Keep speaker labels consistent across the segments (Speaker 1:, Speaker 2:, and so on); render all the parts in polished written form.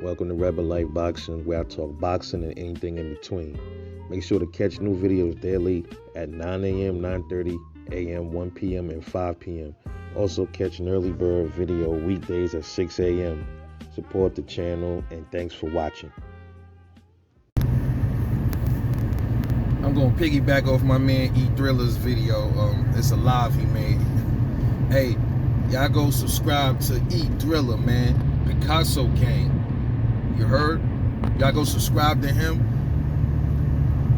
Speaker 1: Welcome to Rebel Life Boxing, where I talk boxing and anything in between. Make sure to catch new videos daily at 9 a.m., 9:30 a.m., 1 p.m., and 5 p.m. Also catch an early bird video weekdays at 6 a.m. Support the channel, and thanks for watching.
Speaker 2: I'm gonna piggyback off my man E Thriller's video. It's a live he made. Hey, y'all go subscribe to E Thriller, man. Picasso King. You heard? Y'all go subscribe to him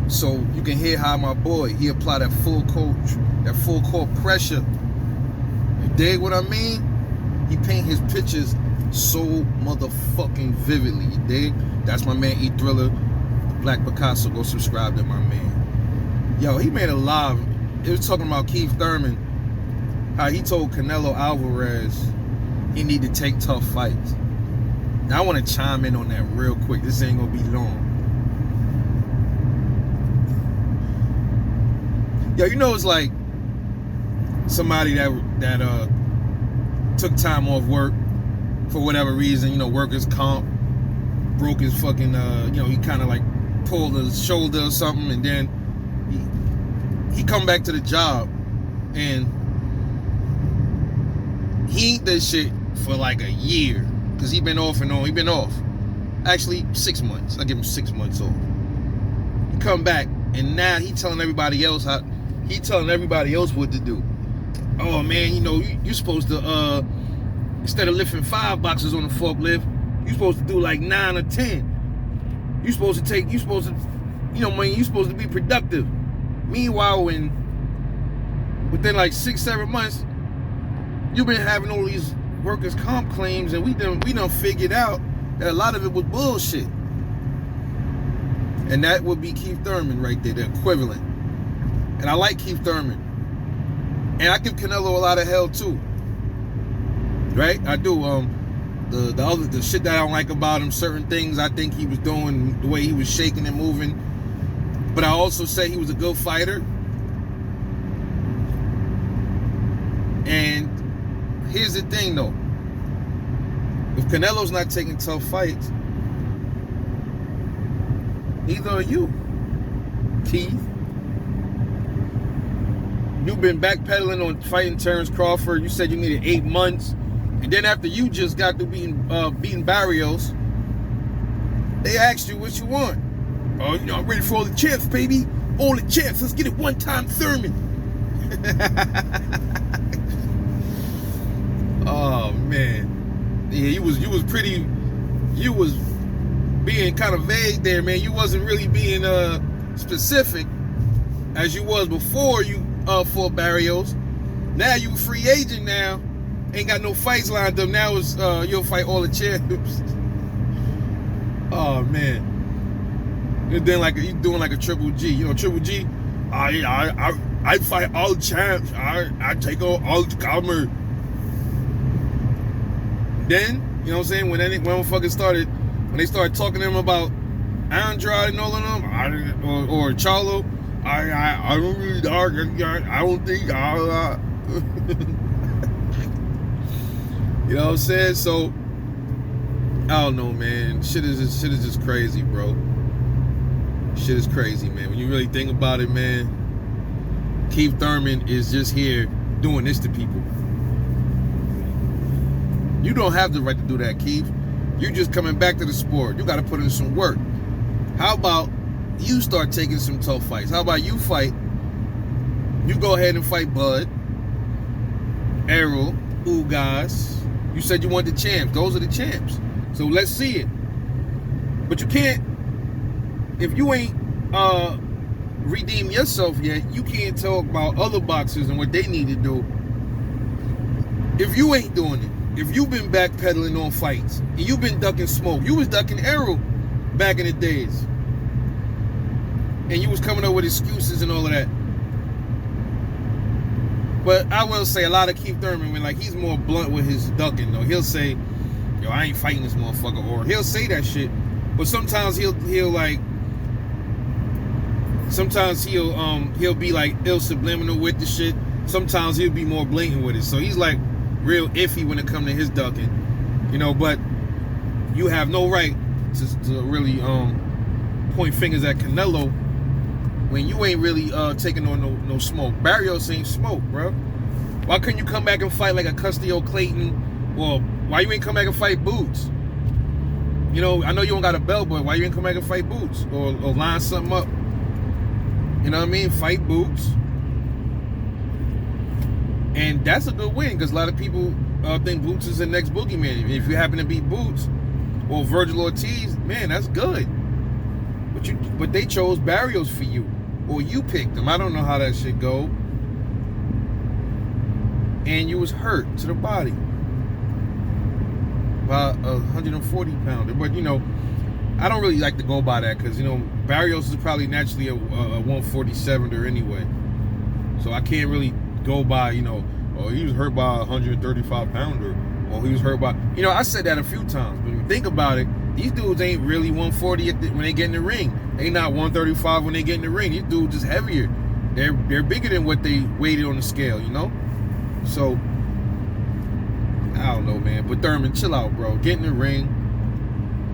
Speaker 2: so you can hear how my boy, he apply that full court pressure. You dig what I mean? He paint his pictures so motherfucking vividly. You dig? That's my man E Thriller, the Black Picasso. Go subscribe to my man. Yo, he made a live. It was talking about Keith Thurman, how he told Canelo Alvarez he need to take tough fights. Now I want to chime in on that real quick. This ain't gonna be long. Yo, you know, it's like somebody that took time off work for whatever reason, you know, workers' comp, broke his fucking he kind of like pulled his shoulder or something, and then he come back to the job and he ain't this shit for like a year. Because he been off and on. He been off. Actually, 6 months. I give him 6 months off. He come back, and now he telling everybody else what to do. Oh man, you know, you supposed to instead of lifting 5 boxes on the forklift, you supposed to do like 9 or 10. You supposed to be productive. Meanwhile, within like 6-7 months, you've been having all these workers' comp claims, and we done figured out that a lot of it was bullshit. And that would be Keith Thurman right there, the equivalent. And I like Keith Thurman. And I give Canelo a lot of hell too. Right? I do. The shit that I don't like about him, certain things I think he was doing, the way he was shaking and moving. But I also say he was a good fighter. And here's the thing though. If Canelo's not taking tough fights, neither are you, Keith. You've been backpedaling on fighting Terrence Crawford. You said you needed 8 months. And then after you just got through beating Barrios, they asked you what you want. Oh, you know, I'm ready for all the champs, baby. All the champs. Let's get it one time, Thurman. Oh man, yeah, you was being kind of vague there, man. You wasn't really being specific as you was before you fought Barrios. Now you a free agent now, ain't got no fights lined up. Now it's you'll fight all the champs. Oh man, and then like you doing like a Triple G, you know, Triple G. I fight all the champs. I take all the comers. Then, you know what I'm saying, when they started talking to him about Andrade and all of them, or Charlo, I don't really, I don't think, you know what I'm saying? So, I don't know, man. Shit is just crazy, bro. Shit is crazy, man. When you really think about it, man, Keith Thurman is just here doing this to people. You don't have the right to do that, Keith. You just coming back to the sport. You got to put in some work. How about you start taking some tough fights? How about you fight? You go ahead and fight Bud, Errol, Ugas. You said you want the champs. Those are the champs. So let's see it. But you can't, if you ain't redeemed yourself yet, you can't talk about other boxers and what they need to do if you ain't doing it. If you've been backpedaling on fights and you've been ducking smoke, you was ducking Errol back in the days, and you was coming up with excuses and all of that. But I will say a lot of Keith Thurman, when like he's more blunt with his ducking though, he'll say, "Yo, I ain't fighting this motherfucker," or he'll say that shit. But sometimes he'll like, sometimes he'll be like ill subliminal with the shit. Sometimes he'll be more blatant with it. So he's like real iffy when it comes to his ducking, you know. But you have no right to really point fingers at Canelo when you ain't really taking on no smoke. Barrios ain't smoke, bro. Why couldn't you come back and fight like a Castillo Clayton? Or why you ain't come back and fight Boots? You know, I know you don't got a belt, but why you ain't come back and fight Boots? Or line something up? You know what I mean? Fight Boots. And that's a good win, because a lot of people think Boots is the next boogeyman. If you happen to beat Boots or Virgil Ortiz, man, that's good. But they chose Barrios for you, or you picked them. I don't know how that shit go. And you was hurt to the body by a 140 pounder. But you know, I don't really like to go by that, because you know Barrios is probably naturally a 147er anyway. So I can't really go by, you know, oh, he was hurt by a 135 pounder, or he was hurt by, you know, I said that a few times. But when you think about it, these dudes ain't really 140 when they get in the ring. They not 135 when they get in the ring. These dudes is heavier. They're bigger than what they weighted on the scale, you know? So, I don't know, man. But Thurman, chill out, bro. Get in the ring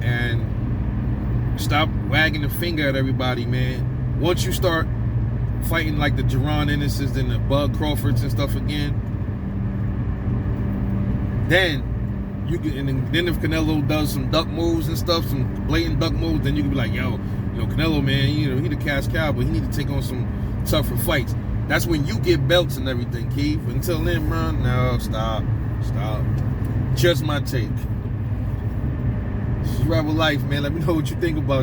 Speaker 2: and stop wagging the finger at everybody, man. Once you start fighting like the Jerron Ennis's and the Bud Crawfords and stuff again, then you can. And then if Canelo does some duck moves and stuff, some blatant duck moves, then you can be like, yo, you know, Canelo, man, you know, he the cash cow, but he need to take on some tougher fights. That's when you get belts and everything, Keith. Until then, bro, no, stop. Just my take. This is Rebel Life, man. Let me know what you think about it.